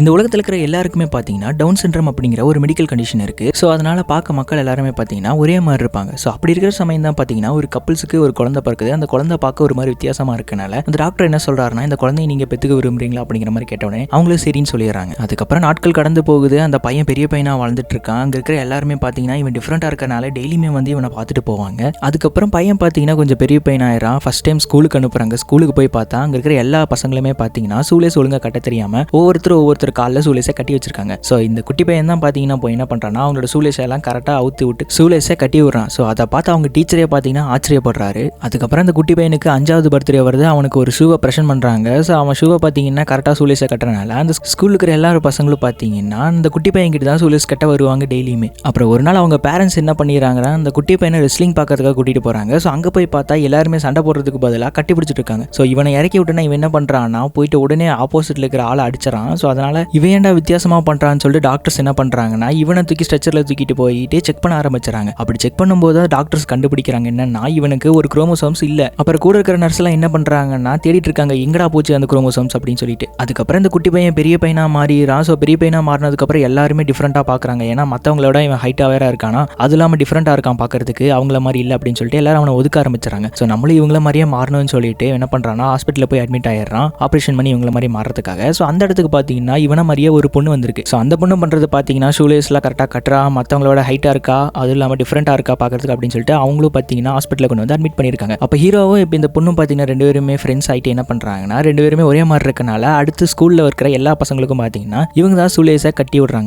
இந்த உலகத்தில் இருக்கிற எல்லாருக்குமே பார்த்தீங்கன்னா டவுன் சிண்ட்ரம் அப்படிங்கிற ஒரு மெடிக்கல் கண்டிஷன் இருக்குது. ஸோ அதனால் பார்க்க மக்கள் எல்லாருமே பார்த்தீங்கன்னா ஒரே மாதிரி இருப்பாங்க. ஸோ அப்படி இருக்கிற சமயம் தான் பார்த்தீங்கன்னா ஒரு கப்புள்ஸுக்கு ஒரு குழந்தை பிறக்குது. அந்த குழந்தை பார்க்க ஒரு மாதிரி வித்தியாசமாக இருக்கனால அந்த டாக்டர் என்ன சொல்கிறாருன்னா, இந்த குழந்தைய நீங்கள் பெற்றுக்க விரும்புறீங்களா அப்படிங்கிற மாதிரி கேட்டவுடனே அவங்களே சரின்னு சொல்லிடுறாங்க. அதுக்கப்புறம் நாட்கள் கடந்து போகுது. அந்த பையன் பெரிய பையனாக வாழ்ந்துட்டு இருக்கான். அங்கே இருக்கிற எல்லாருமே பார்த்தீங்கன்னா இவன் டிஃப்ரெண்ட்டாக இருக்கனால டெய்லியுமே வந்து இவனை பார்த்துட்டு போவாங்க. அதுக்கப்புறம் பையன் பார்த்தீங்கன்னா கொஞ்சம் பெரிய பையனாயிரான். ஃபர்ஸ்ட் டைம் ஸ்கூலுக்கு அனுப்புறாங்க. ஸ்கூலுக்கு போய் பார்த்தா அங்கே இருக்கிற எல்லா பசங்களுமே பார்த்தீங்கன்னா சூலேஸ் ஒழுங்காக கட்ட தெரியாமல் ஒவ்வொருத்தர் காலில் சூலேஸை கட்டி வச்சிருக்காங்க. ஸோ இந்த குட்டி பையன் தான் பார்த்தீங்கன்னா போய் என்ன பண்ணுறான்னா, அவங்களோட சூலேஸை எல்லாம் கரெக்டாக அவுத்து விட்டு சூலேஸை கட்டி விடுறான். ஸோ அதை பார்த்து அவங்க டீச்சரே பார்த்தீங்கன்னா ஆச்சரியப்படுறாரு. அதுக்கப்புறம் அந்த குட்டி பையனுக்கு 5வது பர்த்டே வருது. அவனுக்கு ஒரு ஷூவை ப்ரெசென்ட் பண்ணுறாங்க. ஸோ அவன் ஷூவை பார்த்தீங்கன்னா கரெக்டாக சூலேஸை கட்டுறனால அந்த ஸ்கூலுக்கு இருக்கிற எல்லாரும் பசங்களும் பார்த்தீங்கன்னா அந்த குட்டி பையன் கிட்ட தான் சூலேஸ் கட்ட வருவாங்க டெய்லியுமே. அப்புறம் ஒரு நாள் அவங்க பேரண்ட்ஸ் என்ன பண்ணிடுறாங்கன்னா, அந்த குட்டி பையனை ரெஸ்லிங் பார்க்கறதுக்காக கூட்டிகிட்டு போகிறாங்க. ஸோ அங்கே போய் பார்த்தா எல்லாருமே சண்டை போடுறதுக்கு பதிலாக கட்டி பிடிச்சிட்டு இருக்காங்க. ஸோ இவனை இறக்கி விட்டுனா இவன் என்ன பண்ணுறான்னா, போயிட்டு உடனே ஆப்போசிட்டில் இருக்கிற ஆளை அடிச்சிடறான். ஸோ அதனால் இவன் ஏன்டா வித்தியாசமாக பண்ணுறான்னு சொல்லிட்டு டாக்டர்ஸ் என்ன பண்ணுறாங்கன்னா, இவனை தூக்கி ஸ்ட்ரெச்சரில் தூக்கிட்டு போயிட்டு செக் பண்ண ஆரம்பிச்சுறாங்க. அப்படி செக் பண்ணும்போது டாக்டர்ஸ் கண்டுபிடிக்கிறாங்க என்னன்னா, இவனுக்கு ஒரு குரோமோசோம்ஸ் இல்லை. அப்புறம் கூட இருக்கிற நர்ஸ் எல்லாம் என்ன பண்ணுறாங்கன்னா, தேடிட்டு இருக்காங்க எங்கடா போச்சு அந்த குரோமோசோம்ஸ் அப்படின்னு சொல்லிட்டு. அதுக்கப்புறம் இந்த குட்டி பையன் பெரிய பையனா மாறிடுறான். ஸோ பெரிய பையனா மாறினதுக்கப்புறம் எல்லாருமே டிஃப்ரெண்ட்டாக பார்க்குறாங்க. ஏன்னா மற்றவங்களோட இவன் ஹைட்டாக வேற இருக்கானா, அது இல்லாமல் டிஃப்ரெண்ட்டாக இருக்கான் பார்க்கறதுக்கு, அவங்கள மாதிரி இல்லை அப்படின்னு சொல்லிட்டு எல்லாரும் அவனை ஒதுக்க ஆரம்பிச்சுறாங்க. ஸோ நம்மளும் இவங்கள மாதிரியே மாறணும்னு சொல்லிட்டு என்ன பண்ணுறான்னா, ஹாஸ்பிட்டலில் போய் அட்மிட் ஆயிடுறான் ஆப்ரேஷன் பண்ணி இவங்கள மாதிரி மாறதுக்காக. ஸோ அந்த இடத்துக்கு பார்த்தீங்கன்னா இவனை மாதிரியே ஒரு பொண்ணு வந்திருக்கு. ஸோ அந்த பொண்ணு பண்ணுறது பார்த்தீங்கன்னா ஷூலேஸ்லாம் கரெக்டாக கட்டுறா, மற்றவங்களோட ஹைட்டாக இருக்கா, அதுவும் இல்லாமல் டிஃப்ரெண்ட்டாக இருக்கா பார்க்கறதுக்கு அப்படின்னு சொல்லிட்டு அவங்களும் பார்த்தீங்கன்னா ஹாஸ்பிட்டலில் கொண்டு வந்து அட்மிட் பண்ணியிருக்காங்க. அப்போ ஹீரோவும் இப்போ இந்த பொண்ணும் பார்த்தீங்கன்னா 2 பேருமே ஃப்ரெண்ட்ஸ் ஆகிட்டு என்ன பண்ணுறாங்கன்னா, 2 பேருமே ஒரே மாதிரி இருக்கனால அடுத்து ஸ்கூலில் இருக்கிற எல்லா பசங்களுக்கும் பார்த்தீங்கன்னா இவங்க தான் ஷூலேஸை கட்டி விடுறாங்க.